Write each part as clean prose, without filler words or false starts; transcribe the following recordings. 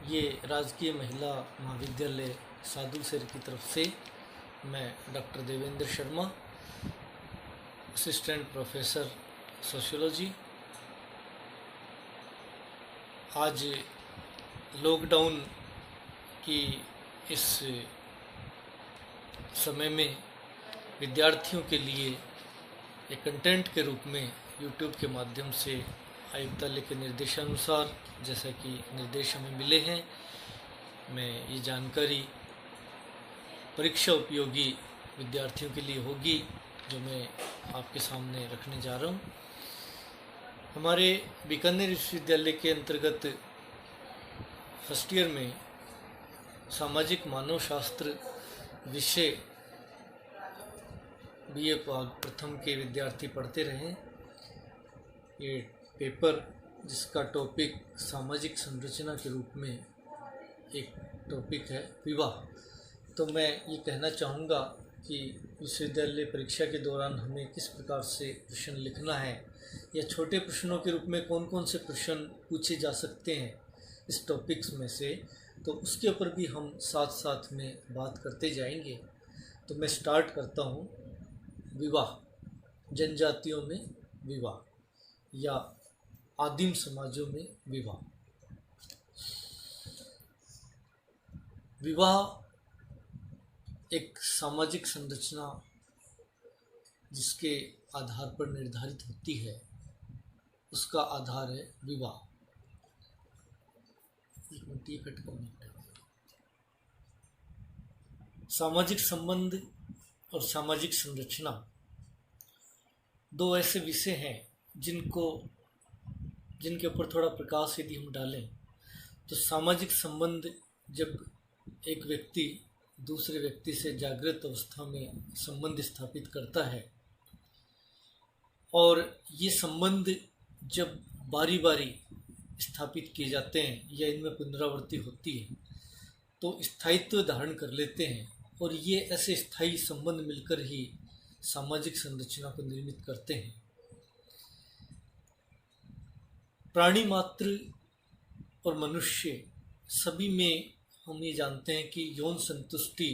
ये राजकीय महिला महाविद्यालय सादुलसर की तरफ से मैं doctor Devendra Sharma, assistant professor sociology, आज लॉकडाउन की इस समय में विद्यार्थियों के लिए एक कंटेंट के रूप में यूट्यूब के माध्यम से आयुक्तालय के निर्देशानुसार जैसा कि निर्देश हमें मिले हैं, मैं ये जानकारी परीक्षा उपयोगी विद्यार्थियों के लिए होगी जो मैं आपके सामने रखने जा रहा हूँ। हमारे बीकानेर विश्वविद्यालय के अंतर्गत फर्स्ट ईयर में सामाजिक मानव शास्त्र विषय BA प्रथम के विद्यार्थी पढ़ते रहे। ये पेपर जिसका टॉपिक सामाजिक संरचना के रूप में एक टॉपिक है विवाह, तो मैं ये कहना चाहूँगा कि विश्वविद्यालय परीक्षा के दौरान हमें किस प्रकार से प्रश्न लिखना है या छोटे प्रश्नों के रूप में कौन कौन से प्रश्न पूछे जा सकते हैं इस टॉपिक्स में से, तो उसके ऊपर भी हम साथ साथ में बात करते जाएंगे। तो मैं स्टार्ट करता हूँ। विवाह, जनजातियों में विवाह या आदिम समाजों में विवाह। विवाह एक सामाजिक संरचना जिसके आधार पर निर्धारित होती है, उसका आधार है विवाह। सामाजिक संबंध और सामाजिक संरचना दो ऐसे विषय हैं जिनके ऊपर थोड़ा प्रकाश यदि हम डालें तो सामाजिक संबंध जब एक व्यक्ति दूसरे व्यक्ति से जागृत अवस्था में संबंध स्थापित करता है और ये संबंध जब बारी बारी स्थापित किए जाते हैं या इनमें पुनरावृत्ति होती है तो स्थायित्व धारण कर लेते हैं, और ये ऐसे स्थायी संबंध मिलकर ही सामाजिक संरचना को निर्मित करते हैं। प्राणी मात्र और मनुष्य सभी में हम ये जानते हैं कि यौन संतुष्टि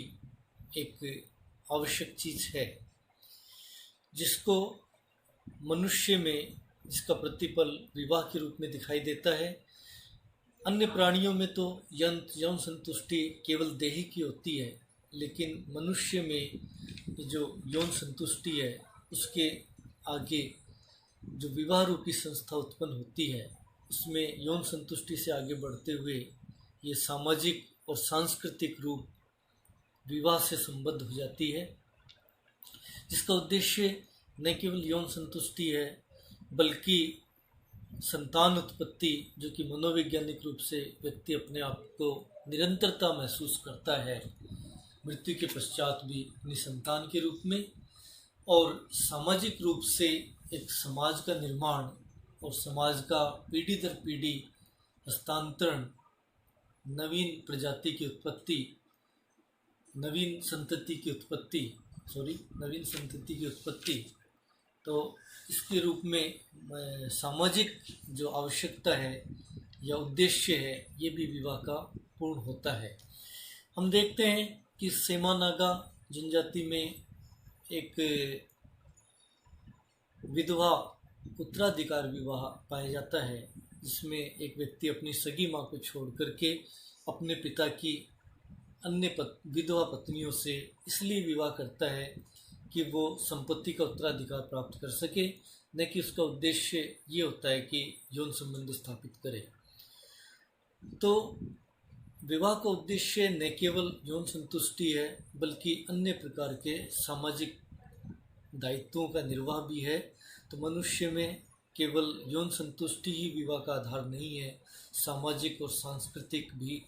एक आवश्यक चीज़ है, जिसको मनुष्य में जिसका प्रतिफल विवाह के रूप में दिखाई देता है। अन्य प्राणियों में तो यौन संतुष्टि केवल देही की होती है, लेकिन मनुष्य में जो यौन संतुष्टि है उसके आगे जो विवाह रूपी संस्था उत्पन्न होती है, उसमें यौन संतुष्टि से आगे बढ़ते हुए ये सामाजिक और सांस्कृतिक रूप विवाह से संबद्ध हो जाती है, जिसका उद्देश्य न केवल यौन संतुष्टि है बल्कि संतान उत्पत्ति, जो कि मनोवैज्ञानिक रूप से व्यक्ति अपने आप को निरंतरता महसूस करता है मृत्यु के पश्चात भी अपनी संतान के रूप में, और सामाजिक रूप से एक समाज का निर्माण और समाज का पीढ़ी दर पीढ़ी हस्तांतरण, नवीन प्रजाति की उत्पत्ति, नवीन संतति की उत्पत्ति। तो इसके रूप में सामाजिक जो आवश्यकता है या उद्देश्य है, ये भी विवाह का पूर्ण होता है। हम देखते हैं कि सेमा नागा जनजाति में एक विधवा उत्तराधिकार विवाह पाया जाता है, जिसमें एक व्यक्ति अपनी सगी माँ को छोड़ करके अपने पिता की अन्य विधवा पत्नियों से इसलिए विवाह करता है कि वो संपत्ति का उत्तराधिकार प्राप्त कर सके, न कि उसका उद्देश्य ये होता है कि यौन संबंध स्थापित करे। तो विवाह का उद्देश्य न केवल यौन संतुष्टि है बल्कि अन्य प्रकार के सामाजिक दायित्वों का निर्वाह भी है। तो मनुष्य में केवल यौन संतुष्टि ही विवाह का आधार नहीं है, सामाजिक और सांस्कृतिक भी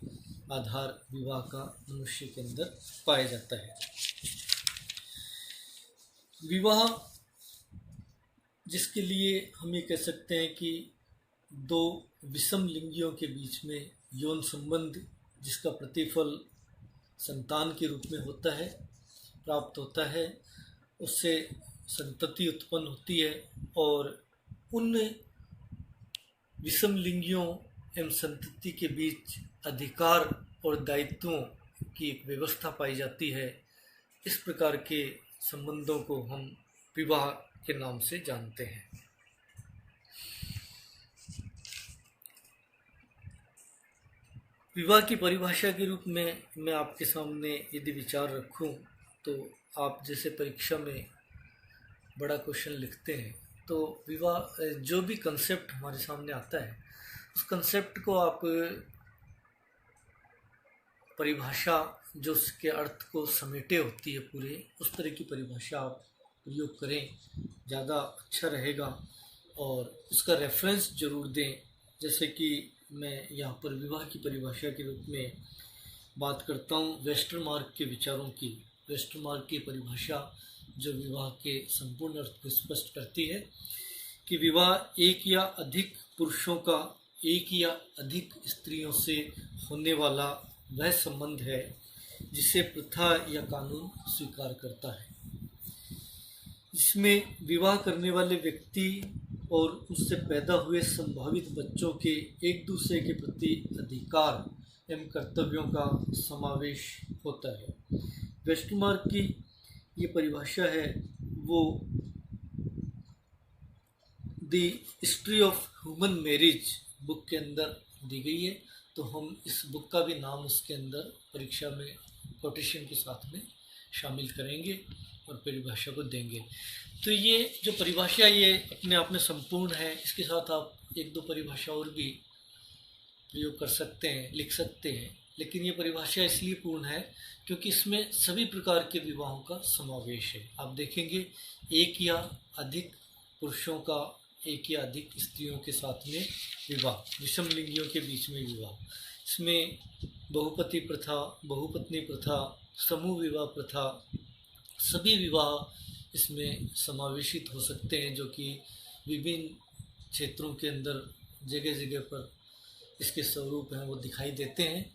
आधार विवाह का मनुष्य के अंदर पाया जाता है। विवाह जिसके लिए हम ये कह सकते हैं कि दो विषम लिंगियों के बीच में यौन संबंध जिसका प्रतिफल संतान के रूप में होता है, प्राप्त होता है, उससे संतति उत्पन्न होती है, और उन विषम लिंगियों एवं संतति के बीच अधिकार और दायित्वों की एक व्यवस्था पाई जाती है। इस प्रकार के संबंधों को हम विवाह के नाम से जानते हैं। विवाह की परिभाषा के रूप में मैं आपके सामने यदि विचार रखूं, तो आप जैसे परीक्षा में बड़ा क्वेश्चन लिखते हैं, तो विवाह जो भी कंसेप्ट हमारे सामने आता है, उस कंसेप्ट को आप परिभाषा जो उसके अर्थ को समेटे होती है पूरे, उस तरह की परिभाषा आप प्रयोग करें, ज़्यादा अच्छा रहेगा। और उसका रेफरेंस जरूर दें। जैसे कि मैं यहाँ पर विवाह की परिभाषा के रूप में बात करता हूँ वेस्टरमार्क के विचारों की। वेस्टरमार्क की परिभाषा जो विवाह के संपूर्ण अर्थ को स्पष्ट करती है कि विवाह एक या अधिक पुरुषों का एक या अधिक स्त्रियों से होने वाला वह संबंध है जिसे प्रथा या कानून स्वीकार करता है, जिसमें विवाह करने वाले व्यक्ति और उससे पैदा हुए संभावित बच्चों के एक दूसरे के प्रति अधिकार एवं कर्तव्यों का समावेश होता है। वेस्टरमार्क की ये परिभाषा है वो the history of human marriage book के अंदर दी गई है। तो हम इस बुक का भी नाम उसके अंदर परीक्षा में कोटेशन के साथ में शामिल करेंगे और परिभाषा को देंगे। तो ये जो परिभाषा ये अपने आप में संपूर्ण है। इसके साथ आप एक दो परिभाषा और भी प्रयोग कर सकते हैं, लिख सकते हैं, लेकिन ये परिभाषा इसलिए पूर्ण है क्योंकि इसमें सभी प्रकार के विवाहों का समावेश है। आप देखेंगे एक या अधिक पुरुषों का एक या अधिक स्त्रियों के साथ में विवाह, विषम लिंगियों के बीच में विवाह, इसमें बहुपति प्रथा, बहुपत्नी प्रथा, समूह विवाह प्रथा, सभी विवाह इसमें समावेशित हो सकते हैं, जो कि विभिन्न क्षेत्रों के अंदर जगह जगह पर इसके स्वरूप हैं वो दिखाई देते हैं।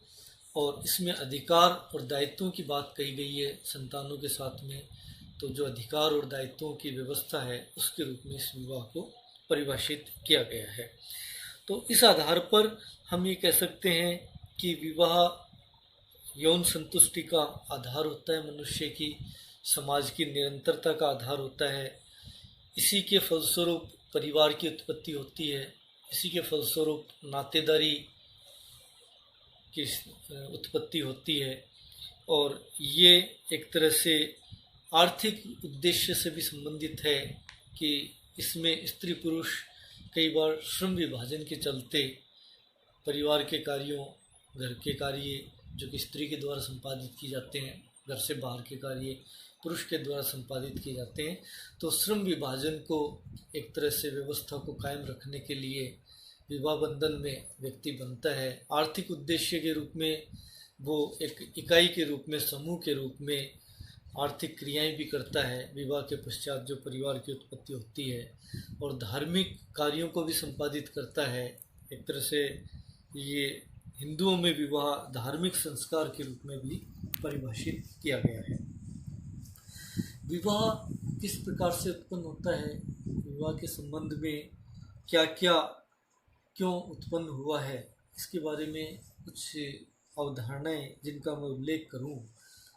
और इसमें अधिकार और दायित्वों की बात कही गई है संतानों के साथ में। तो जो अधिकार और दायित्वों की व्यवस्था है उसके रूप में इस विवाह को परिभाषित किया गया है। तो इस आधार पर हम ये कह सकते हैं कि विवाह यौन संतुष्टि का आधार होता है, मनुष्य की समाज की निरंतरता का आधार होता है। इसी के फलस्वरूप परिवार की उत्पत्ति होती है, इसी के फलस्वरूप नातेदारी की उत्पत्ति होती है। और ये एक तरह से आर्थिक उद्देश्य से भी संबंधित है कि इसमें स्त्री पुरुष कई बार श्रम विभाजन के चलते परिवार के कार्यों, घर के कार्य जो कि स्त्री के द्वारा संपादित किए जाते हैं, घर से बाहर के कार्य पुरुष के द्वारा संपादित किए जाते हैं। तो श्रम विभाजन को एक तरह से व्यवस्था को कायम रखने के लिए विवाह बंधन में व्यक्ति बनता है। आर्थिक उद्देश्य के रूप में वो एक इकाई के रूप में, समूह के रूप में आर्थिक क्रियाएं भी करता है विवाह के पश्चात जो परिवार की उत्पत्ति होती है। और धार्मिक कार्यों को भी संपादित करता है। एक तरह से ये हिंदुओं में विवाह धार्मिक संस्कार के रूप में भी परिभाषित किया गया है। विवाह किस प्रकार से उत्पन्न होता है, विवाह के संबंध में क्या क्या क्यों उत्पन्न हुआ है, इसके बारे में कुछ अवधारणाएं जिनका मैं उल्लेख करूं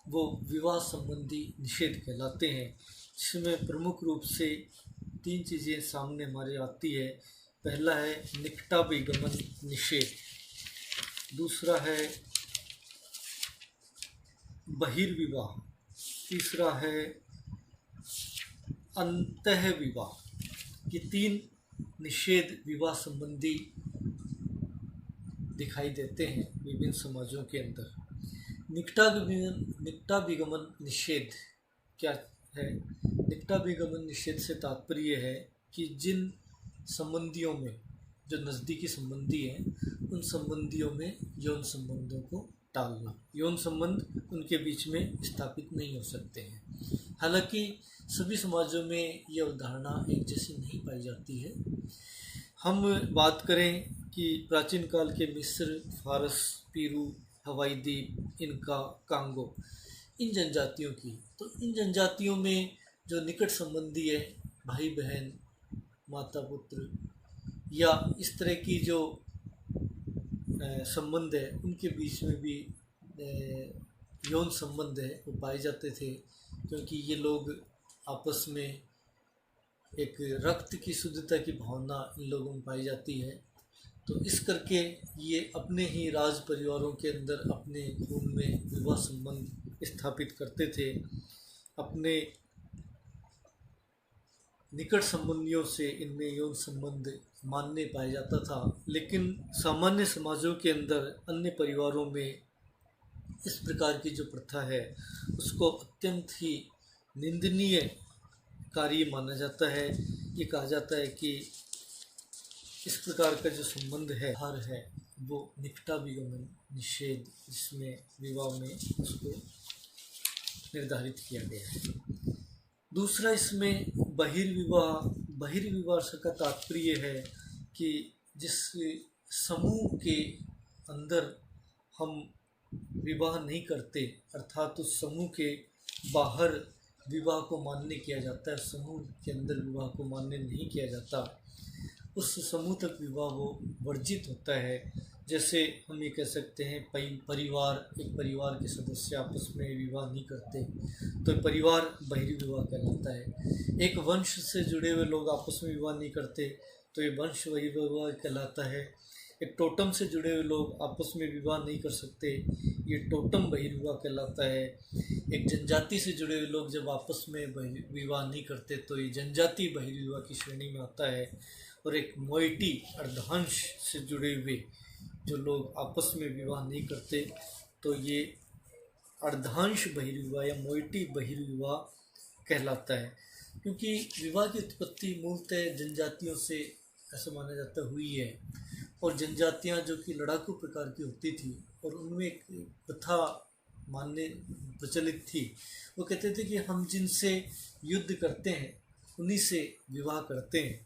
वो विवाह संबंधी निषेध कहलाते हैं, जिसमें प्रमुख रूप से तीन चीज़ें सामने हमारे आती है। पहला है निकटाभिगमन निषेध, दूसरा है बहिर्विवाह, तीसरा है अंतः विवाह। ये तीन निषेध विवाह संबंधी दिखाई देते हैं विभिन्न समाजों के अंदर। निकटाभिगमन निषेध क्या है? निकटाभिगमन निषेध से तात्पर्य है कि जिन संबंधियों में, जो नज़दीकी संबंधी हैं, उन संबंधियों में यौन संबंधों को टालना। यौन संबंध उनके बीच में स्थापित नहीं हो सकते हैं। हालांकि सभी समाजों में यह अवधारणा एक जैसी नहीं पाई जाती है। हम बात करें कि प्राचीन काल के मिस्र, फारस, पीरू, हवाई द्वीप, इनका, कांगो, इन जनजातियों की, तो इन जनजातियों में जो निकट संबंधी है, भाई बहन, माता पुत्र, या इस तरह की जो संबंध है उनके बीच में भी यौन संबंध है वो पाए जाते थे, क्योंकि ये लोग आपस में एक रक्त की शुद्धता की भावना इन लोगों में पाई जाती है। तो इस करके ये अपने ही राज परिवारों के अंदर अपने खून में विवाह संबंध स्थापित करते थे। अपने निकट संबंधियों से इनमें यौन संबंध मान्य पाया जाता था, लेकिन सामान्य समाजों के अंदर अन्य परिवारों में इस प्रकार की जो प्रथा है उसको अत्यंत ही निंदनीय कार्य माना जाता है। ये कहा जाता है कि इस प्रकार का जो संबंध है हर है वो निकटा विगमन निषेध, जिसमें विवाह में उसको निर्धारित किया गया है। दूसरा इसमें बहिर्विवाह का तात्पर्य है कि जिस समूह के अंदर हम विवाह नहीं करते, अर्थात उस समूह के बाहर विवाह को मान्य किया जाता है, समूह के अंदर विवाह को मान्य नहीं किया जाता, उस समूह तक विवाह वो वर्जित होता है। जैसे हम ये कह सकते हैं एक परिवार के सदस्य आपस में विवाह नहीं करते तो परिवार बहिर्विवाह कहलाता है। एक वंश से जुड़े हुए लोग आपस में विवाह नहीं करते तो ये वंश बहिर्विवाह कहलाता है। एक टोटम से जुड़े हुए लोग आपस में विवाह नहीं कर सकते, ये टोटम बहिर्विवाह कहलाता है। एक जनजाति से जुड़े हुए लोग जब आपस में विवाह नहीं करते तो ये जनजाति बहिर्विवाह की श्रेणी में आता है। और एक मोइटी अर्धांश से जुड़े हुए जो लोग आपस में विवाह नहीं करते तो ये अर्धांश बहिर्विवाह या मोइटी बहिर्विवाह कहलाता है। क्योंकि विवाह की उत्पत्ति मूलतः जनजातियों से ऐसा माना जाता हुई है, और जनजातियां जो कि लड़ाकू प्रकार की होती थी और उनमें एक प्रथा मानने प्रचलित थी, वो कहते थे कि हम जिनसे युद्ध करते हैं उन्हीं से विवाह करते हैं।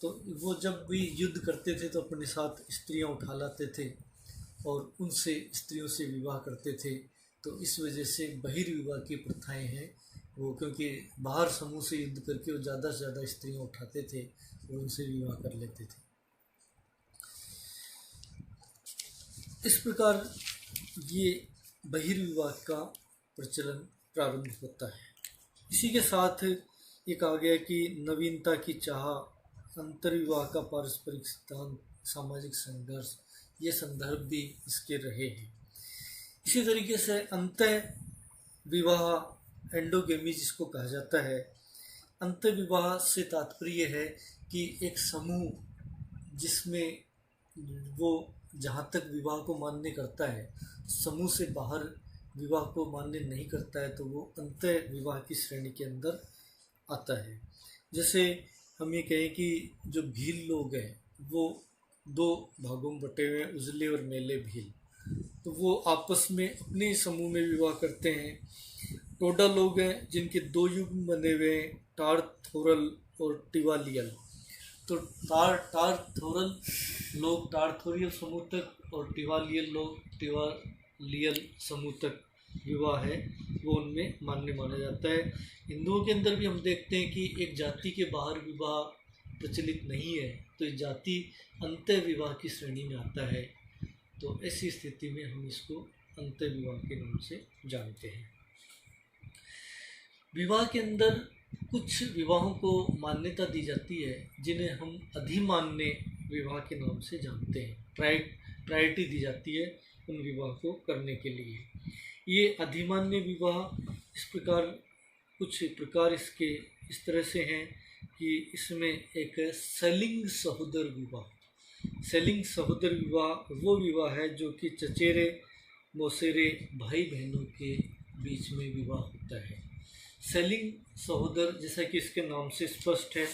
तो वो जब भी युद्ध करते थे तो अपने साथ स्त्रियां उठा लाते थे और उनसे स्त्रियों से विवाह करते थे। तो इस वजह से बहिर्विवाह की प्रथाएं हैं वो, क्योंकि बाहर समूह से युद्ध करके वो ज़्यादा से ज़्यादा स्त्रियां उठाते थे और उनसे विवाह कर लेते थे। इस प्रकार ये बहिर्विवाह का प्रचलन प्रारंभ होता है। इसी के साथ ये कहा गया कि नवीनता की चाह, अंतर्विवाह का पारस्परिक सिद्धांत, सामाजिक संघर्ष, ये संदर्भ भी इसके रहे हैं। इसी तरीके से अंतः विवाह एंडोगेमी जिसको कहा जाता है, अंतः विवाह से तात्पर्य है कि एक समूह जिसमें वो जहाँ तक विवाह को मान्य करता है, समूह से बाहर विवाह को मान्य नहीं करता है, तो वो अंतः विवाह की श्रेणी के अंदर आता है। जैसे हम ये कहें कि जो भील लोग हैं वो दो भागों में बटे हुए हैं, उजले और मेले भील, तो वो आपस में अपने समूह में विवाह करते हैं। टोडा लोग हैं जिनके दो युग्म बने हुए हैं, टारथोरल और टिवालियल। तो टारथोरल लोग टारथोरियल समूह तक और टिवालियल लोग टिवालियल समूह तक विवाह है वो उनमें मान्य माना जाता है। हिंदुओं के अंदर भी हम देखते हैं कि एक जाति के बाहर विवाह प्रचलित नहीं है, तो इस जाति अंतः विवाह की श्रेणी में आता है। तो ऐसी स्थिति में हम इसको अंतः विवाह के नाम से जानते हैं। विवाह के अंदर कुछ विवाहों को मान्यता दी जाती है जिन्हें हम अधिमान्य विवाह के नाम से जानते हैं। प्रायोरिटी दी जाती है उन विवाह को करने के लिए। ये अधिमान्य विवाह इस प्रकार कुछ प्रकार इसके इस तरह से हैं कि इसमें एक सेलिंग सहोदर विवाह वो विवाह है जो कि चचेरे मौसेरे भाई बहनों के बीच में विवाह होता है। सेलिंग सहोदर, जैसा कि इसके नाम से स्पष्ट है,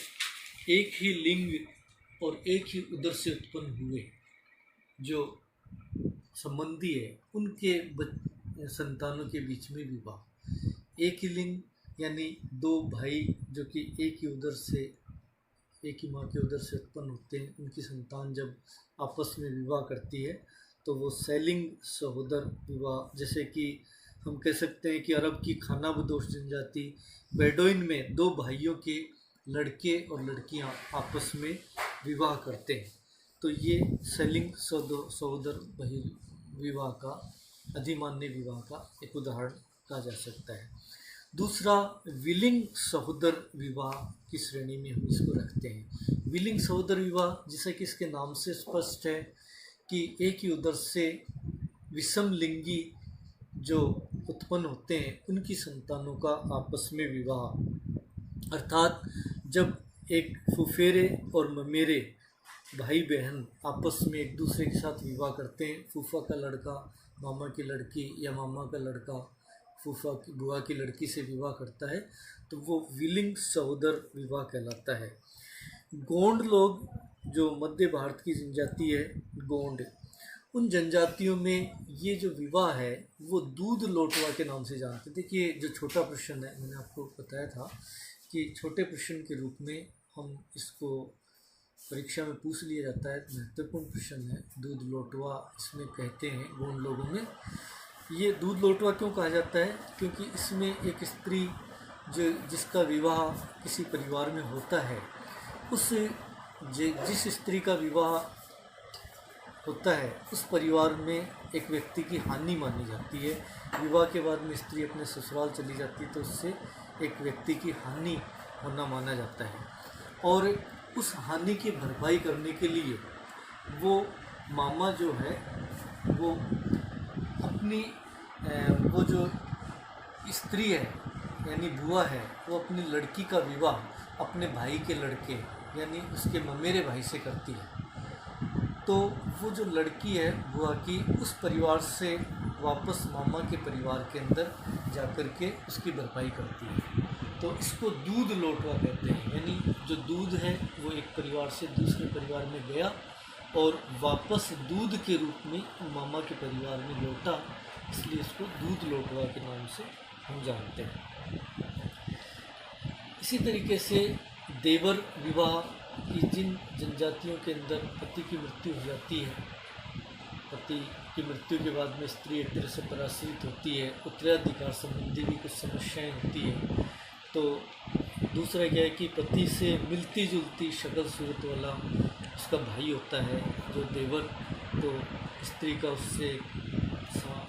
एक ही लिंग और एक ही उदर से उत्पन्न हुए जो संबंधी है उनके संतानों के बीच में विवाह। एक ही लिंग यानी दो भाई जो कि एक ही माँ के उदर से उत्पन्न होते हैं, उनकी संतान जब आपस में विवाह करती है तो वो सेलिंग सहोदर विवाह, जैसे कि हम कह सकते हैं कि अरब की खानाबदोश जनजाति बेडोइन में दो भाइयों के लड़के और लड़कियां आपस में विवाह करते हैं। तो ये सेलिंग सहोदर बहिर्विवाह का, अधिमान्य विवाह का एक उदाहरण कहा जा सकता है। दूसरा, विलिंग सहोदर विवाह की श्रेणी में हम इसको रखते हैं। विलिंग सहोदर विवाह, जैसा कि इसके नाम से स्पष्ट है कि एक ही उदर से विषम लिंगी जो उत्पन्न होते हैं उनकी संतानों का आपस में विवाह, अर्थात जब एक फुफेरे और ममेरे भाई बहन आपस में एक दूसरे के साथ विवाह करते हैं, फूफा का लड़का मामा की लड़की या मामा का लड़का फूफा की बुआ की लड़की से विवाह करता है, तो वो विलिंग सहोदर विवाह कहलाता है। गोंड लोग, जो मध्य भारत की जनजाति है गोंड, उन जनजातियों में ये जो विवाह है वो दूध लोटवा के नाम से जानते थे। देखिए, जो छोटा प्रश्न है, मैंने आपको बताया था कि छोटे प्रश्न के रूप में हम इसको परीक्षा में पूछ लिया जाता है, महत्वपूर्ण प्रश्न है। दूध लोटवा इसमें कहते हैं गोंड लोगों में। ये दूध लोटवा क्यों कहा जाता है? क्योंकि इसमें एक स्त्री जिसका विवाह किसी परिवार में होता है, उस जिस स्त्री का विवाह होता है उस परिवार में एक व्यक्ति की हानि मानी जाती है। विवाह के बाद में स्त्री अपने ससुराल चली जाती है तो उससे एक व्यक्ति की हानि होना माना जाता है, और उस हानि की भरपाई करने के लिए वो मामा जो है वो अपनी वो जो स्त्री है यानी बुआ है, वो अपनी लड़की का विवाह अपने भाई के लड़के यानी उसके ममेरे भाई से करती है। तो वो जो लड़की है बुआ की, उस परिवार से वापस मामा के परिवार के अंदर जाकर के उसकी भरपाई करती है। तो इसको दूध लोटवा कहते हैं, यानी जो दूध है वो एक परिवार से दूसरे परिवार में गया और वापस दूध के रूप में मामा के परिवार में लौटा, इसलिए इसको दूध लोटवा के नाम से हम जानते हैं। इसी तरीके से देवर विवाह की जिन जनजातियों के अंदर पति की मृत्यु हो जाती है, पति की मृत्यु के बाद में स्त्री एक तरह से पराश्रित होती है, उत्तराधिकार संबंधी भी कुछ समस्याएं होती है। तो दूसरा क्या है कि पति से मिलती जुलती शक्ल सूरत वाला उसका भाई होता है जो देवर, तो स्त्री का उससे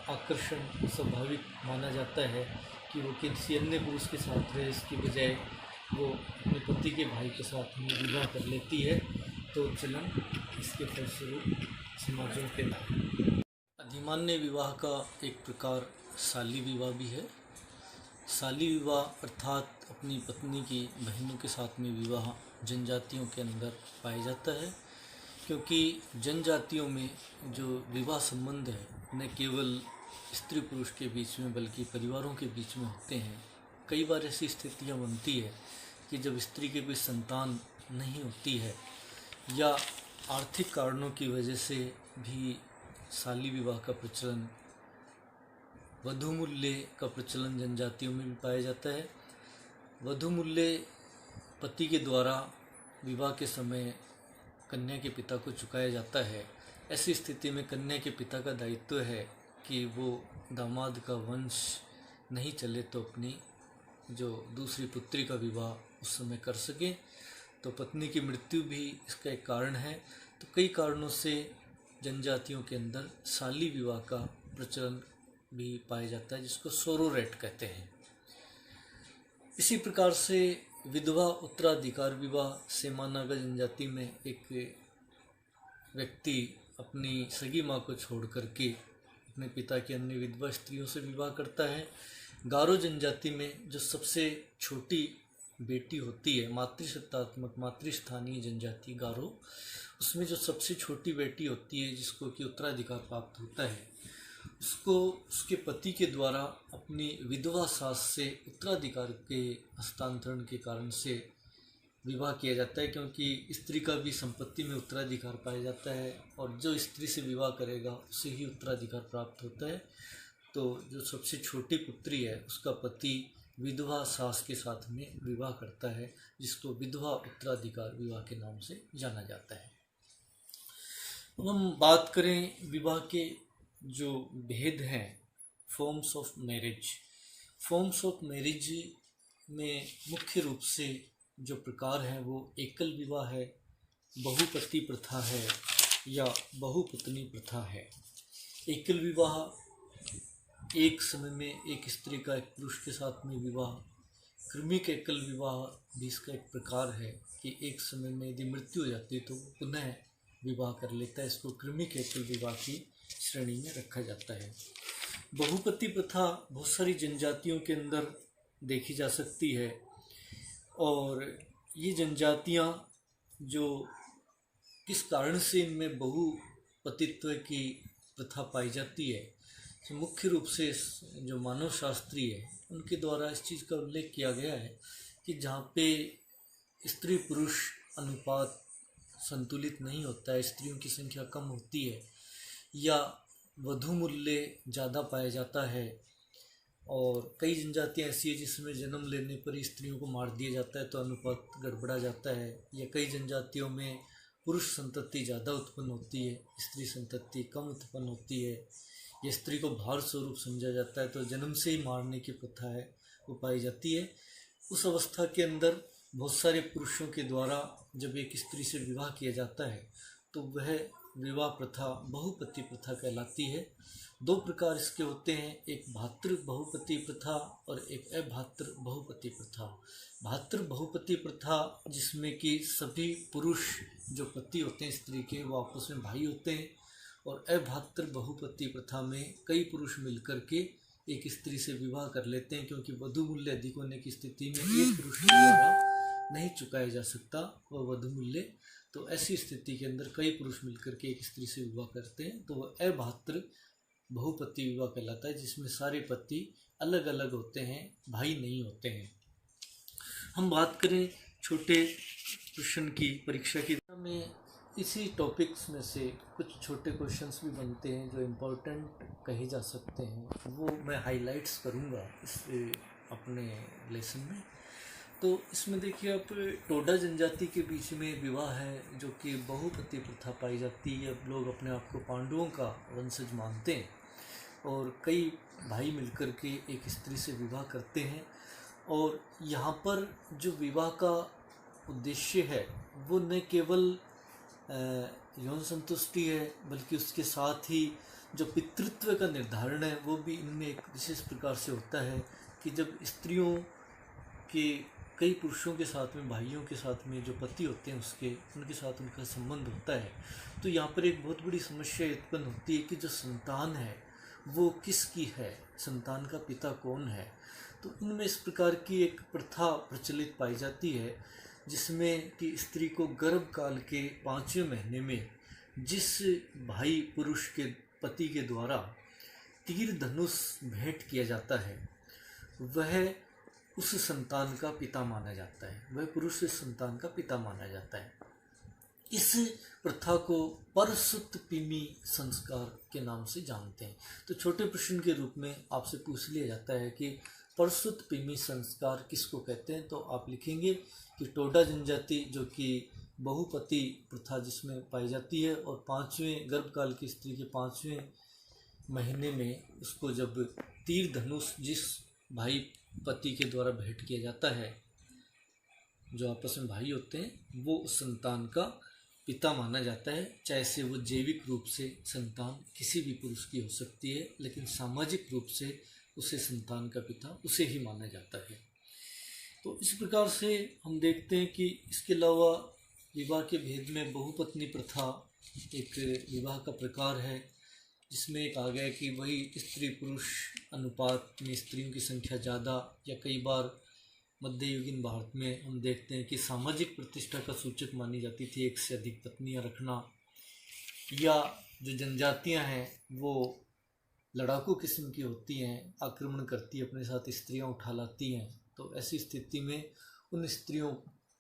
आकर्षण स्वाभाविक माना जाता है कि वो किसी अन्य पुरुष के साथ रहे, इसकी बजाय वो अपने पति के भाई के साथ में विवाह कर लेती है। तो चलन इसके फलस्वरूप समाजों के अधिमान्य विवाह का एक प्रकार साली विवाह भी है। साली विवाह अर्थात अपनी पत्नी की बहनों के साथ में विवाह जनजातियों के अंदर पाया जाता है, क्योंकि जनजातियों में जो विवाह संबंध है न केवल स्त्री पुरुष के बीच में बल्कि परिवारों के बीच में होते हैं। कई बार ऐसी स्थितियां बनती है कि जब स्त्री की कोई संतान नहीं होती है या आर्थिक कारणों की वजह से भी साली विवाह का प्रचलन, वधू मूल्य का प्रचलन जनजातियों में भी पाया जाता है। वधू मूल्य पति के द्वारा विवाह के समय कन्या के पिता को चुकाया जाता है। ऐसी स्थिति में कन्या के पिता का दायित्व है कि वो दामाद का वंश नहीं चले तो अपनी जो दूसरी पुत्री का विवाह उस समय कर सके। तो पत्नी की मृत्यु भी इसका एक कारण है। तो कई कारणों से जनजातियों के अंदर साली विवाह का प्रचलन भी पाया जाता है, जिसको सोरोरेट कहते हैं। इसी प्रकार से विधवा उत्तराधिकार विवाह सेमानागा जनजाति में एक व्यक्ति अपनी सगी माँ को छोड़ करके अपने पिता की अन्य विधवा स्त्रियों से विवाह करता है। गारो जनजाति में जो सबसे छोटी बेटी होती है, मातृसत्तात्मक मातृस्थानीय जनजाति गारो, उसमें जो सबसे छोटी बेटी होती है जिसको कि उत्तराधिकार प्राप्त होता है, उसको उसके पति के द्वारा अपनी विधवा सास से उत्तराधिकार के हस्तांतरण के कारण से विवाह किया जाता है, क्योंकि स्त्री का भी संपत्ति में उत्तराधिकार पाया जाता है और जो स्त्री से विवाह करेगा उसे ही उत्तराधिकार प्राप्त होता है। तो जो सबसे छोटी पुत्री है उसका पति विधवा सास के साथ में विवाह करता है, जिसको विधवा उत्तराधिकार विवाह के नाम से जाना जाता है। अब हम बात करें विवाह के जो भेद हैं, forms of marriage. Forms of marriage में मुख्य रूप से जो प्रकार हैं वो एकल विवाह है, बहुपति प्रथा है या बहुपत्नी प्रथा है। एकल विवाह, एक समय में एक स्त्री का एक पुरुष के साथ में विवाह। क्रमिक एकल विवाह भी इसका एक प्रकार है कि एक समय में यदि मृत्यु हो जाती है तो वो पुनः विवाह कर लेता है। इसको क्रमिक एकल विवाह की श्रेणी में रखा जाता है। बहुपति प्रथा बहुत सारी जनजातियों के अंदर देखी जा सकती है और ये जनजातियाँ जो किस कारण से इनमें बहुपतित्व की प्रथा पाई जाती है, तो मुख्य रूप से जो मानव शास्त्री है उनके द्वारा इस चीज़ का उल्लेख किया गया है कि जहाँ पे स्त्री पुरुष अनुपात संतुलित नहीं होता है, स्त्रियों की संख्या कम होती है या वधू मूल्य ज़्यादा पाया जाता है, और कई जनजातियाँ ऐसी है जिसमें जन्म लेने पर ही स्त्रियों को मार दिया जाता है तो अनुपात गड़बड़ा जाता है, या कई जनजातियों में पुरुष संतति ज़्यादा उत्पन्न होती है, स्त्री संतति कम उत्पन्न होती है, या स्त्री को भार स्वरूप समझा जाता है तो जन्म से ही मारने की प्रथा है वो पाई जाती है। उस अवस्था के अंदर बहुत सारे पुरुषों के द्वारा जब एक स्त्री से विवाह किया जाता है तो वह विवाह प्रथा बहुपति प्रथा कहलाती है। दो प्रकार इसके होते हैं, एक भातृ बहुपति प्रथा और एक अभातृ बहुपति प्रथा। भातृ बहुपति प्रथा जिसमें कि सभी पुरुष जो पति होते हैं स्त्री के वो आपस में भाई होते हैं, और अभातृ बहुपति प्रथा में कई पुरुष मिलकर के एक स्त्री से विवाह कर लेते हैं, क्योंकि वधू मूल्य अधिक होने की स्थिति में एक पुरुष के द्वारा नहीं चुकाया जा सकता वह वधू मूल्य। तो ऐसी स्थिति के अंदर कई पुरुष मिलकर के एक स्त्री से विवाह करते हैं तो वह अभातृ बहुपति विवाह कहलाता है, जिसमें सारे पति अलग अलग होते हैं, भाई नहीं होते हैं। हम बात करें छोटे प्रश्न की परीक्षा की में इसी टॉपिक्स में से कुछ छोटे क्वेश्चंस भी बनते हैं जो इम्पोर्टेंट कहे जा सकते हैं, वो मैं हाइलाइट्स करूँगा इस अपने लेसन में। तो इसमें देखिए आप टोडा जनजाति के बीच में विवाह है जो कि बहुपति प्रथा पाई जाती है। लोग अपने आप को पांडवों का वंशज मानते हैं और कई भाई मिलकर के एक स्त्री से विवाह करते हैं, और यहाँ पर जो विवाह का उद्देश्य है वो न केवल यौन संतुष्टि है बल्कि उसके साथ ही जो पितृत्व का निर्धारण है वो भी इनमें एक विशेष प्रकार से होता है कि जब स्त्रियों के कई पुरुषों के साथ में, भाइयों के साथ में जो पति होते हैं उनके साथ उनका संबंध होता है, तो यहाँ पर एक बहुत बड़ी समस्या उत्पन्न होती है कि जो संतान है वो किसकी है, संतान का पिता कौन है। तो इनमें इस प्रकार की एक प्रथा प्रचलित पाई जाती है जिसमें कि स्त्री को गर्भ काल के 5वें महीने में जिस भाई पुरुष के पति के द्वारा तीर धनुष भेंट किया जाता है वह उस संतान का पिता माना जाता है, वह पुरुष इस संतान का पिता माना जाता है। इस प्रथा को परसुत पिमी संस्कार के नाम से जानते हैं। तो छोटे प्रश्न के रूप में आपसे पूछ लिया जाता है कि परसुत पिमी संस्कार किसको कहते हैं, तो आप लिखेंगे कि टोडा जनजाति जो कि बहुपति प्रथा जिसमें पाई जाती है और 5वें गर्भकाल की स्त्री के 5वें महीने में उसको जब तीर धनुष जिस भाई पति के द्वारा भेंट किया जाता है, जो आपस में भाई होते हैं, वो उस संतान का पिता माना जाता है। चाहे से वो जैविक रूप से संतान किसी भी पुरुष की हो सकती है, लेकिन सामाजिक रूप से उसे संतान का पिता उसे ही माना जाता है। तो इस प्रकार से हम देखते हैं कि इसके अलावा विवाह के भेद में बहुपत्नी प्रथा एक विवाह का प्रकार है जिसमें एक आ गया कि वही स्त्री पुरुष अनुपात में स्त्रियों की संख्या ज़्यादा, या कई बार मध्ययुगीन भारत में हम देखते हैं कि सामाजिक प्रतिष्ठा का सूचक मानी जाती थी एक से अधिक पत्नियां रखना, या जो जनजातियां हैं वो लड़ाकू किस्म की होती हैं, आक्रमण करती अपने साथ स्त्रियां उठा लाती हैं। तो ऐसी स्थिति में उन स्त्रियों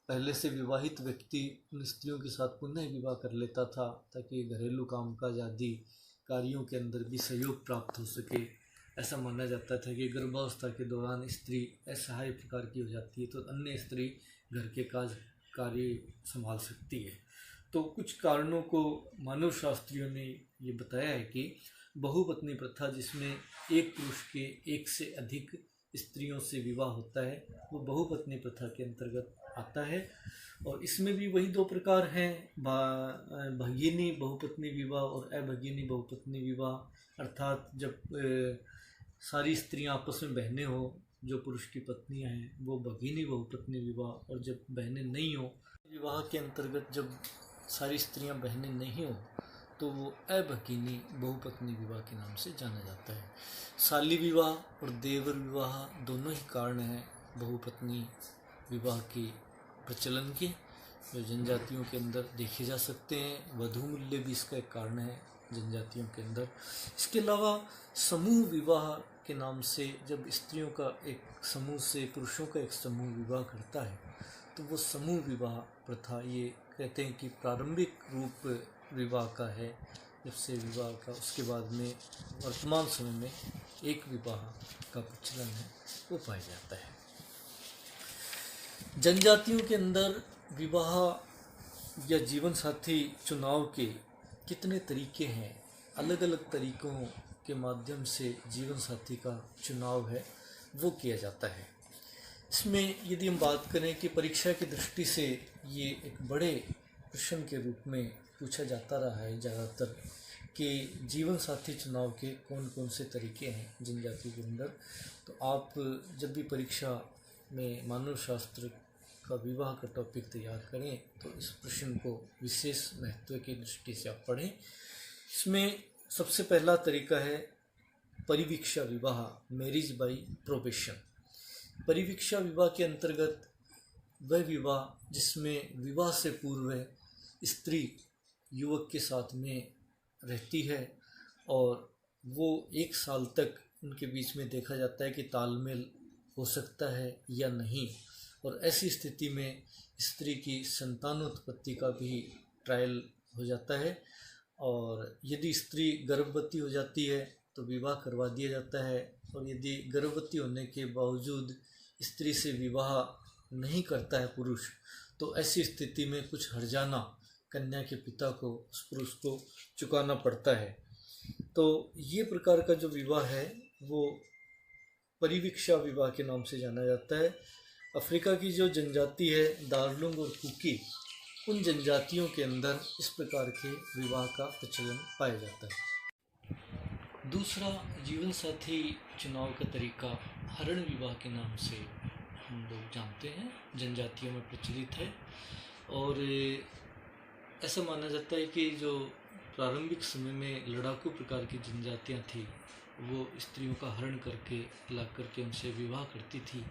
पहले से विवाहित व्यक्ति उन स्त्रियों के साथ पुनः विवाह कर लेता था ताकि घरेलू कामकाज आदि कार्यों के अंदर भी सहयोग प्राप्त हो सके। ऐसा माना जाता था कि गर्भावस्था के दौरान स्त्री असहाय प्रकार की हो जाती है तो अन्य स्त्री घर के कार्य संभाल सकती है। तो कुछ कारणों को मानव शास्त्रियों ने ये बताया है कि बहुपत्नी प्रथा जिसमें एक पुरुष के एक से अधिक स्त्रियों से विवाह होता है वो बहुपत्नी प्रथा के अंतर्गत आता है। और इसमें भी वही दो प्रकार हैं, भगिनी बहुपत्नी विवाह और अभगिनी बहुपत्नी विवाह। अर्थात जब सारी स्त्रियां आपस में बहनें हो, जो पुरुष की पत्नियां हैं वो भगिनी बहुपत्नी विवाह, और जब बहनें नहीं हो विवाह के अंतर्गत जब सारी स्त्रियां बहनें नहीं हो तो वो अभगिनी बहुपत्नी विवाह के नाम से जाना जाता है। शाली विवाह और देवर विवाह दोनों ही कारण हैं बहुपत्नी विवाह की प्रचलन के, जो जनजातियों के अंदर देखे जा सकते हैं। वधू मूल्य भी इसका एक कारण है जनजातियों के अंदर। इसके अलावा समूह विवाह के नाम से जब स्त्रियों का एक समूह से पुरुषों का एक समूह विवाह करता है तो वो समूह विवाह प्रथा, ये कहते हैं कि प्रारंभिक रूप विवाह का है। जब से विवाह का उसके बाद में वर्तमान समय में एक विवाह का प्रचलन है वो पाया जाता है। जनजातियों के अंदर विवाह या जीवन साथी चुनाव के कितने तरीके हैं, अलग अलग तरीकों के माध्यम से जीवन साथी का चुनाव है वो किया जाता है। इसमें यदि हम बात करें कि परीक्षा की दृष्टि से ये एक बड़े प्रश्न के रूप में पूछा जाता रहा है ज़्यादातर कि जीवन साथी चुनाव के कौन कौन से तरीके हैं जनजाति के अंदर, तो आप जब भी परीक्षा में मानव शास्त्र का विवाह का टॉपिक तैयार करें तो इस प्रश्न को विशेष महत्व की दृष्टि से आप पढ़ें। इसमें सबसे पहला तरीका है परिवीक्षा विवाह, मैरिज बाई प्रोबेशन। परिवीक्षा विवाह के अंतर्गत वह विवाह जिसमें विवाह से पूर्व स्त्री युवक के साथ में रहती है और वो 1 साल तक उनके बीच में देखा जाता है कि तालमेल हो सकता है या नहीं, और ऐसी स्थिति में स्त्री की संतानोत्पत्ति का भी ट्रायल हो जाता है। और यदि स्त्री गर्भवती हो जाती है तो विवाह करवा दिया जाता है, और यदि गर्भवती होने के बावजूद स्त्री से विवाह नहीं करता है पुरुष तो ऐसी स्थिति में कुछ हर्जाना कन्या के पिता को उस पुरुष को चुकाना पड़ता है। तो ये प्रकार का जो विवाह है वो परिवीक्षा विवाह के नाम से जाना जाता है। अफ्रीका की जो जनजाति है दार्लुंग और कुकी, उन जनजातियों के अंदर इस प्रकार के विवाह का प्रचलन पाया जाता है। दूसरा जीवन साथी चुनाव का तरीका हरण विवाह के नाम से हम लोग जानते हैं, जनजातियों में प्रचलित है। और ऐसा माना जाता है कि जो प्रारंभिक समय में लड़ाकू प्रकार की जनजातियां थी वो स्त्रियों का हरण करके ला करके उनसे विवाह करती थी।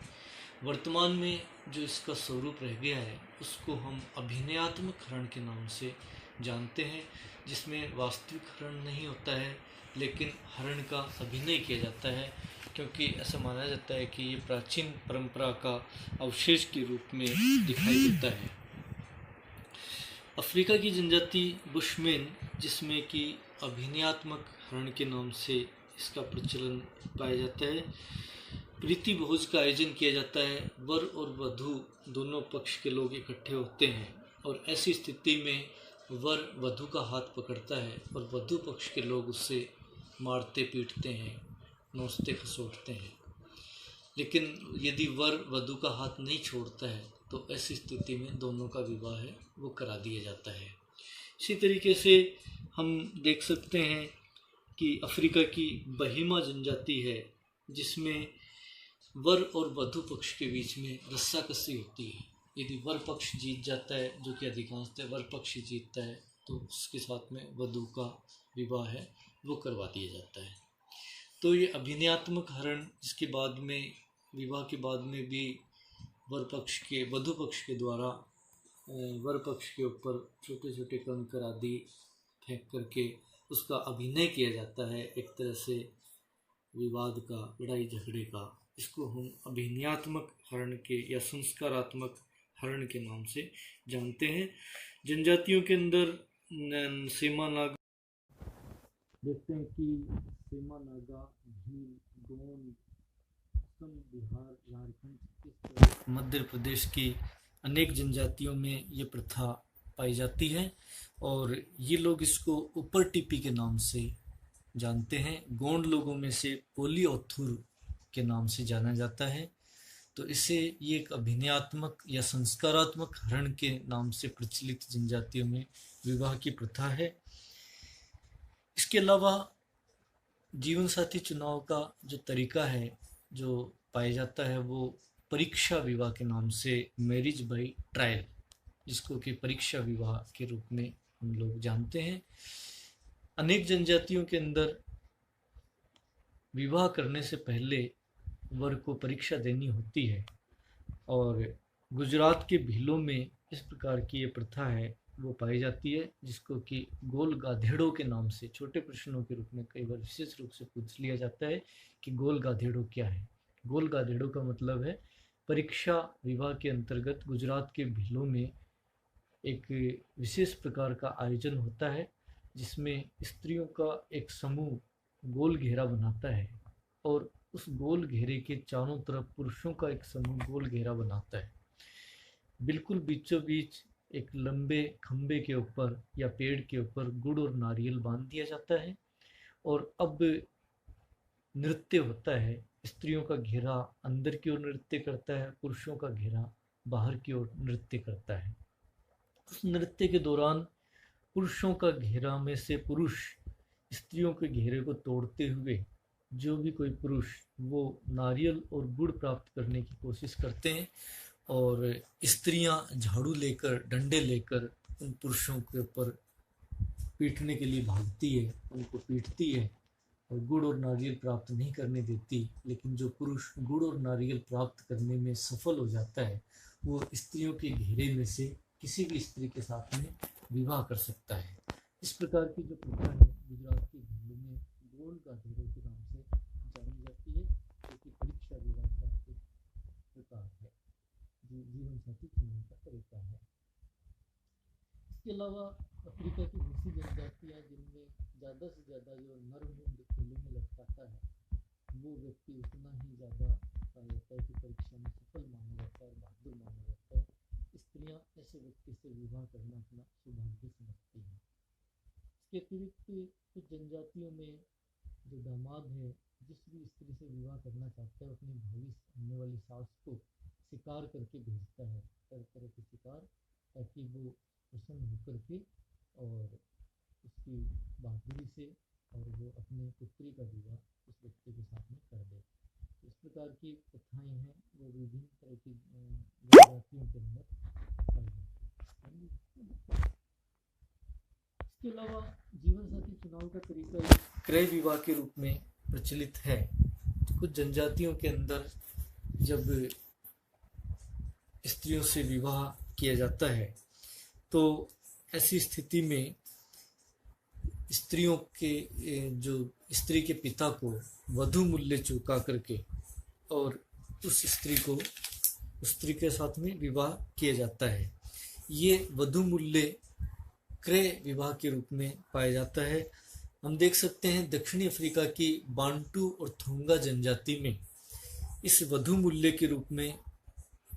वर्तमान में जो इसका स्वरूप रह गया है उसको हम अभिनयात्मक हरण के नाम से जानते हैं, जिसमें वास्तविक हरण नहीं होता है लेकिन हरण का अभिनय किया जाता है, क्योंकि ऐसा माना जाता है कि ये प्राचीन परंपरा का अवशेष के रूप में दिखाई देता है। अफ्रीका की जनजाति बुशमैन, जिसमें कि अभिनयात्मक हरण के नाम से इसका प्रचलन पाया जाता है, प्रीति भोज का आयोजन किया जाता है। वर और वधू दोनों पक्ष के लोग इकट्ठे होते हैं और ऐसी स्थिति में वर वधू का हाथ पकड़ता है और वधू पक्ष के लोग उससे मारते पीटते हैं, नोचते खसोटते हैं। लेकिन यदि वर वधू का हाथ नहीं छोड़ता है तो ऐसी स्थिति में दोनों का विवाह है वो करा दिया जाता है। इसी तरीके से हम देख सकते हैं कि अफ्रीका की बहिमा जनजाति है, जिसमें वर और वधू पक्ष के बीच में रस्साकसी होती है। यदि वर पक्ष जीत जाता है, जो कि अधिकांशतः वर पक्ष जीतता है, तो उसके साथ में वधू का विवाह है वो करवा दिया जाता है। तो ये अभिनयात्मक हरण, इसके बाद में विवाह के बाद में भी वर पक्ष के वधू पक्ष के द्वारा वर पक्ष के ऊपर छोटे छोटे कंकर आदि फेंक करके उसका अभिनय किया जाता है, एक तरह से विवाद का, लड़ाई झगड़े का। इसको हम अभिनयात्मक हरण के या संस्कारात्मक हरण के नाम से जानते हैं। जनजातियों के अंदर सेमा नागा देखते हैं कि सेमा नागा, भील, गोंड, असम, बिहार, झारखंड, मध्य प्रदेश की अनेक जनजातियों में ये प्रथा पाई जाती है और ये लोग इसको ऊपर टिपी के नाम से जानते हैं। गोंड लोगों में से पोली ओथुर के नाम से जाना जाता है। तो इसे ये एक अभिनयात्मक या संस्कारात्मक हरण के नाम से प्रचलित जनजातियों में विवाह की प्रथा है। इसके अलावा जीवन साथी चुनाव का जो तरीका है जो पाया जाता है वो परीक्षा विवाह के नाम से मैरिज बाय ट्रायल, जिसको कि परीक्षा विवाह के रूप में हम लोग जानते हैं। अनेक जनजातियों के अंदर विवाह करने से पहले वर को परीक्षा देनी होती है और गुजरात के भीलों में इस प्रकार की ये प्रथा है वो पाई जाती है, जिसको कि गोल गाधेड़ों के नाम से छोटे प्रश्नों के रूप में कई बार विशेष रूप से पूछ लिया जाता है कि गोल गाधेड़ों क्या है। गोल गाधेड़ों का मतलब है परीक्षा विवाह के अंतर्गत गुजरात के भीलों में एक विशेष प्रकार का आयोजन होता है जिसमें स्त्रियों का एक समूह गोल घेरा बनाता है और उस गोल घेरे के चारों तरफ पुरुषों का एक समूह गोल घेरा बनाता है। बिल्कुल बीचों बीच एक लंबे खंबे के ऊपर या पेड़ के ऊपर गुड़ और नारियल बांध दिया जाता है और अब नृत्य होता है। स्त्रियों का घेरा अंदर की ओर नृत्य करता है, पुरुषों का घेरा बाहर की ओर नृत्य करता है। उस नृत्य के दौरान पुरुषों का घेरा में से पुरुष स्त्रियों के घेरे को तोड़ते हुए जो भी कोई पुरुष वो नारियल और गुड़ प्राप्त करने की कोशिश करते हैं और स्त्रियां झाड़ू लेकर डंडे लेकर उन पुरुषों के ऊपर पीटने के लिए भागती है, उनको पीटती है और गुड़ और नारियल प्राप्त नहीं करने देती। लेकिन जो पुरुष गुड़ और नारियल प्राप्त करने में सफल हो जाता है वो स्त्रियों के घेरे में से किसी भी स्त्री के साथ में विवाह कर सकता है। इस प्रकार की जो प्रथा है गुजरात के भीलों में गोल गाधेड़ों के नाम से जानी जाती है, जो कि परीक्षा विवाह का एक प्रकार है, जीवन साथी चुनने का तरीका है। इसके अलावा अफ्रीका की दूसरी जनजातियाँ जिनमें ज़्यादा से ज़्यादा जो नर मुंड गले में लटकाता है वो व्यक्ति उतना ही ज़्यादा कहा जाता है कि परीक्षा में सफल माना जाता है और बहादुर माना जाता है। स्त्रियाँ ऐसे व्यक्ति से विवाह करना अपना सौभाग्य समझती हैं। इसके अतिरिक्त कुछ जनजातियों में जो दामाद है जिस भी स्त्री से विवाह करना चाहता है अपनी भावी होने वाली सास को शिकार करके भेजता है, तरह तरह के शिकार, ताकि वो प्रसन्न होकर के और उसकी बहादुरी से और वो अपनी पुत्री का विवाह उस व्यक्ति के साथ में कर दे। इस प्रकार की प्रथाएं हैं वो विभिन्न तरह की जनजातियों के अंदर पाई जाती हैं। इसके अलावा जीवन साथी चुनाव का तरीका क्रय विवाह के रूप में प्रचलित है। कुछ जनजातियों के अंदर जब स्त्रियों से विवाह किया जाता है तो ऐसी स्थिति में स्त्रियों के जो स्त्री के पिता को वधू मूल्य चुका करके और उस स्त्री को उस स्त्री के साथ में विवाह किया जाता है। ये वधू मूल्य क्रय विवाह के रूप में पाया जाता है। हम देख सकते हैं दक्षिणी अफ्रीका की बांटू और थोंगा जनजाति में इस वधू मूल्य के रूप में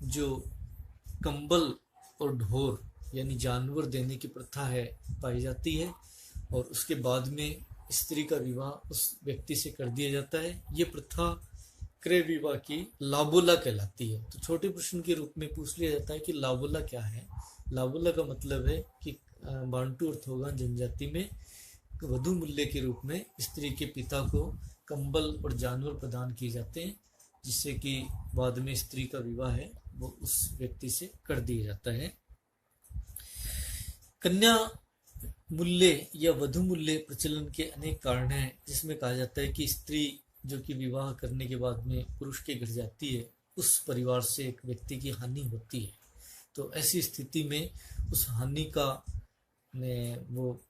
जो कंबल और ढोर यानी जानवर देने की प्रथा है पाई जाती है और उसके बाद में स्त्री का विवाह उस व्यक्ति से कर दिया जाता है। ये प्रथा क्रय विवाह की लाबोला कहलाती है। तो छोटे प्रश्न के रूप में पूछ लिया जाता है कि लाबोला क्या है। लाबोला का मतलब है कि बांटू और थोगा जनजाति में वधू मूल्य के रूप में स्त्री के पिता को कंबल और जानवर प्रदान किए जाते हैं, जिससे कि बाद में स्त्री का विवाह है वो उस व्यक्ति से कर दिया जाता है। कन्या मूल्य या वधू मूल्य प्रचलन के अनेक कारण हैं, जिसमें कहा जाता है कि स्त्री जो कि विवाह करने के बाद में पुरुष के घर जाती है उस परिवार से एक व्यक्ति की हानि होती है। तो ऐसी स्थिति में उस हानि का वो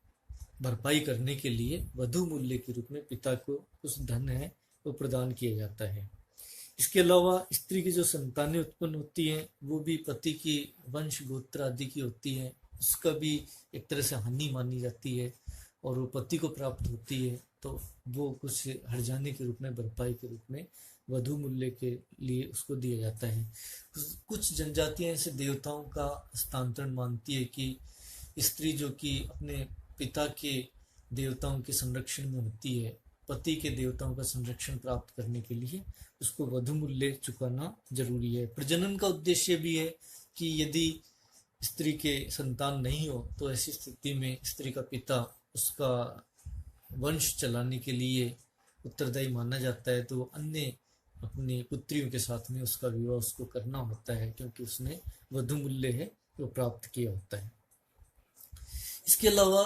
भरपाई करने के लिए वधू मूल्य के रूप में पिता को उस धन है वो प्रदान किया जाता है। इसके अलावा स्त्री की जो संतानें उत्पन्न होती हैं वो भी पति की वंश गोत्र आदि की होती हैं, उसका भी एक तरह से हानि मानी जाती है और वो पति को प्राप्त होती है, तो वो कुछ हर्जाने के रूप में भरपाई के रूप में वधू मूल्य के लिए उसको दिया जाता है। कुछ जनजातियां ऐसे देवताओं का हस्तांतरण मानती है कि स्त्री जो कि अपने पिता के देवताओं के संरक्षण में होती है पति के देवताओं का संरक्षण प्राप्त करने के लिए उसको वधु मूल्य चुकाना जरूरी है। प्रजनन का उद्देश्य भी है कि यदि स्त्री के संतान नहीं हो तो ऐसी स्थिति में स्त्री का पिता उसका वंश चलाने के लिए उत्तरदायी माना जाता है, तो अन्य अपनी पुत्रियों के साथ में उसका विवाह उसको करना होता है, क्योंकि उसने वधु मूल्य है वो प्राप्त किया होता है। इसके अलावा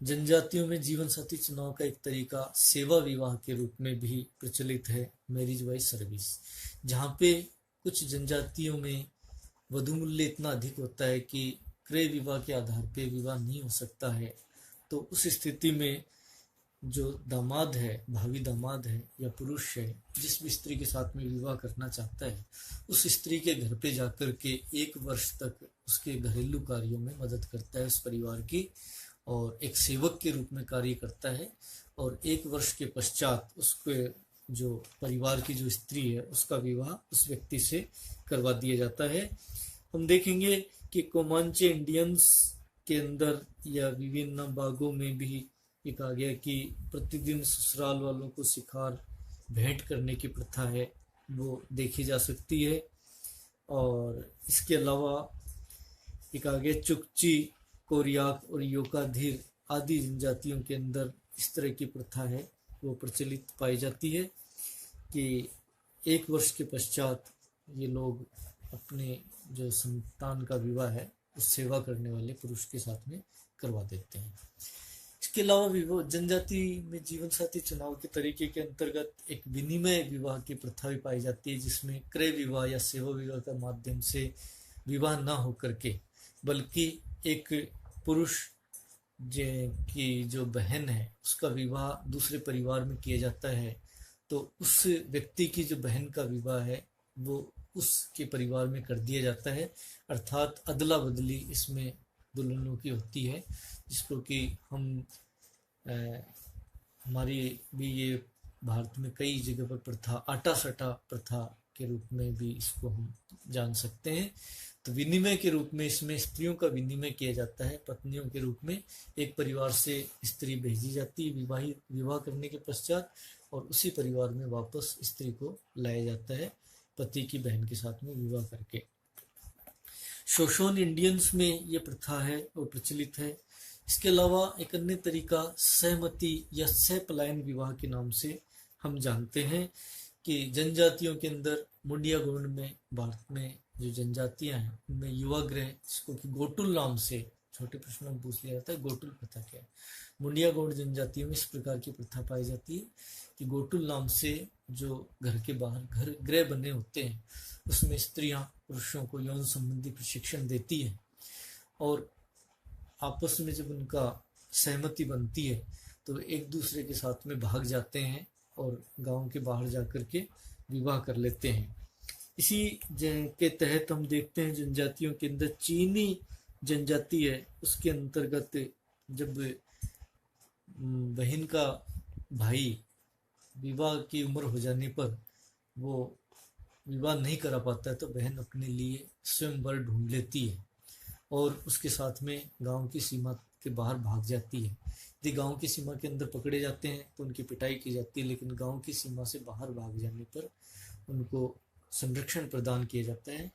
जनजातियों में जीवन साथी चुनाव का एक तरीका सेवा विवाह के रूप में भी प्रचलित है, मैरिज बाय सर्विस। जहाँ पे कुछ जनजातियों में वधु मूल्य इतना अधिक होता है कि क्रय विवाह के आधार पे विवाह नहीं हो सकता है, तो उस स्थिति में जो दामाद है, भावी दामाद है या पुरुष है, जिस भी स्त्री के साथ में विवाह करना चाहता है, उस स्त्री के घर पे जाकर के 1 वर्ष तक उसके घरेलू कार्यों में मदद करता है उस परिवार की, और एक सेवक के रूप में कार्य करता है। और 1 वर्ष के पश्चात उसके जो परिवार की जो स्त्री है उसका विवाह उस व्यक्ति से करवा दिया जाता है। हम देखेंगे कि कोमांचे इंडियंस के अंदर या विभिन्न भागों में भी ये कहा गया कि प्रतिदिन ससुराल वालों को शिकार भेंट करने की प्रथा है वो देखी जा सकती है। और इसके अलावा ये कहा गया चुकची, कोरियाक और योकाधीर आदि जनजातियों के अंदर इस तरह की प्रथा है वो प्रचलित पाई जाती है कि 1 वर्ष के पश्चात ये लोग अपने जो संतान का विवाह है उस सेवा करने वाले पुरुष के साथ में करवा देते हैं। इसके अलावा विवाह जनजाति में जीवन साथी चुनाव के तरीके के अंतर्गत एक विनिमय विवाह की प्रथा भी पाई जाती है, जिसमें क्रय विवाह या सेवा विवाह का माध्यम से विवाह ना होकर के बल्कि एक पुरुष की जो बहन है उसका विवाह दूसरे परिवार में किया जाता है, तो उस व्यक्ति की जो बहन का विवाह है वो उसके परिवार में कर दिया जाता है, अर्थात अदला बदली इसमें दुल्हनों की होती है, जिसको कि हम हमारी भी ये भारत में कई जगह पर प्रथा आटा सटा प्रथा के रूप में भी इसको हम जान सकते हैं। तो विनिमय के रूप में इसमें स्त्रियों का विनिमय किया जाता है, पत्नियों के रूप में एक परिवार से स्त्री भेजी जाती है विवाह करने के पश्चात, और उसी परिवार में वापस स्त्री को लाया जाता है पति की बहन के साथ में विवाह करके। शोशोन इंडियंस में ये प्रथा है और प्रचलित है। इसके अलावा एक अन्य तरीका सहमति या सहपलायन विवाह के नाम से हम जानते हैं कि जनजातियों के अंदर मुंडिया गौंड में, भारत में जो जनजातियां हैं उनमें युवा गृह, जिसको कि गोटुल नाम से छोटे प्रश्नों में पूछ लिया जाता है, गोटुल प्रथा क्या है। मुंडिया गौंड जनजातियों में इस प्रकार की प्रथा पाई जाती है कि गोटुल नाम से जो घर के बाहर घर गृह बने होते हैं उसमें स्त्रियां पुरुषों को यौन संबंधी प्रशिक्षण देती है, और आपस में जब उनका सहमति बनती है तो एक दूसरे के साथ में भाग जाते हैं और गांव के बाहर जाकर के विवाह कर लेते हैं। इसी के तहत हम देखते हैं जनजातियों के अंदर चीनी जनजाति है, उसके अंतर्गत जब बहन का भाई विवाह की उम्र हो जाने पर वो विवाह नहीं करा पाता है तो बहन अपने लिए स्वयंवर ढूंढ लेती है और उसके साथ में गांव की सीमा के बाहर भाग जाती है। यदि गांव की सीमा के अंदर पकड़े जाते हैं तो उनकी पिटाई की जाती है, लेकिन गांव की सीमा से बाहर भाग जाने पर उनको संरक्षण प्रदान किया जाता है,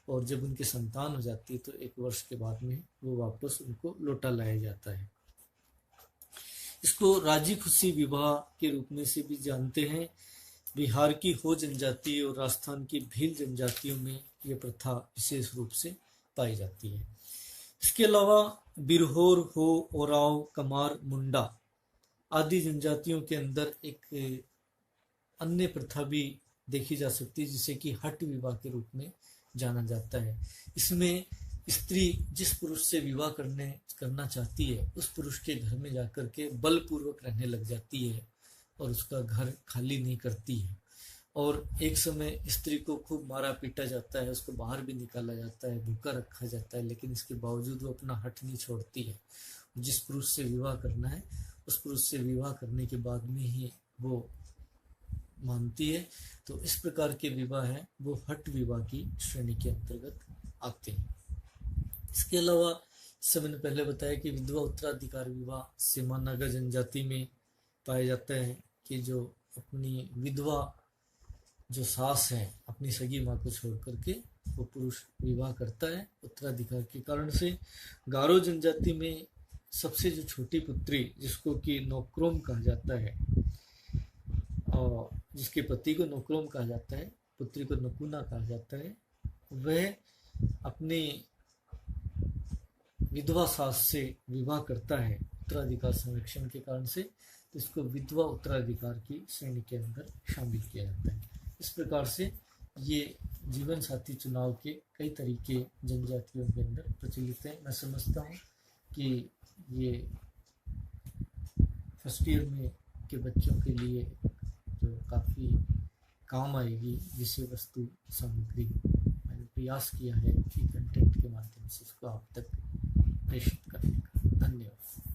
और जब उनकी संतान हो जाती है तो 1 वर्ष के बाद में वो वापस उनको लौटा लाया जाता है। इसको राजी खुशी विवाह के रूप में से भी जानते हैं। बिहार की हो जनजाति और राजस्थान की भील जनजातियों में ये प्रथा विशेष रूप से पाई जाती है। इसके अलावा बिरहोर, हो, ओराव, कमार, मुंडा आदि जनजातियों के अंदर एक अन्य प्रथा भी देखी जा सकती है जिसे कि हट विवाह के रूप में जाना जाता है। इसमें स्त्री जिस पुरुष से विवाह करना चाहती है उस पुरुष के घर में जाकर के बलपूर्वक रहने लग जाती है और उसका घर खाली नहीं करती है, और एक समय स्त्री को खूब मारा पीटा जाता है, उसको बाहर भी निकाला जाता है, भूखा रखा जाता है, लेकिन इसके बावजूद वो अपना हट नहीं छोड़ती है। जिस पुरुष से विवाह करना है उस पुरुष से विवाह करने के बाद में ही वो मानती है। तो इस प्रकार के विवाह है वो हट विवाह की श्रेणी के अंतर्गत आते हैं। इसके अलावा जैसे मैंने पहले बताया कि विधवा उत्तराधिकार विवाह सीमा नागा जनजाति में पाया जाता है कि जो अपनी विधवा जो सास है, अपनी सगी माँ को छोड़ करके वो पुरुष विवाह करता है उत्तराधिकार के कारण से। गारो जनजाति में सबसे जो छोटी पुत्री, जिसको कि नोक्रोम कहा जाता है, और जिसके पति को नोक्रोम कहा जाता है, पुत्री को नकुना कहा जाता है, वह अपनी विधवा सास से विवाह करता है उत्तराधिकार संरक्षण के कारण से, तो इसको विधवा उत्तराधिकार की श्रेणी के अंदर शामिल किया जाता है। इस प्रकार से ये जीवन साथी चुनाव के कई तरीके जनजातियों के अंदर प्रचलित हैं। मैं समझता हूँ कि ये फर्स्ट ईयर में के बच्चों के लिए जो काफ़ी काम आएगी विषय वस्तु सामग्री, मैंने प्रयास किया है कि कंटेंट के माध्यम से इसको आप तक प्रेषित करने का। धन्यवाद।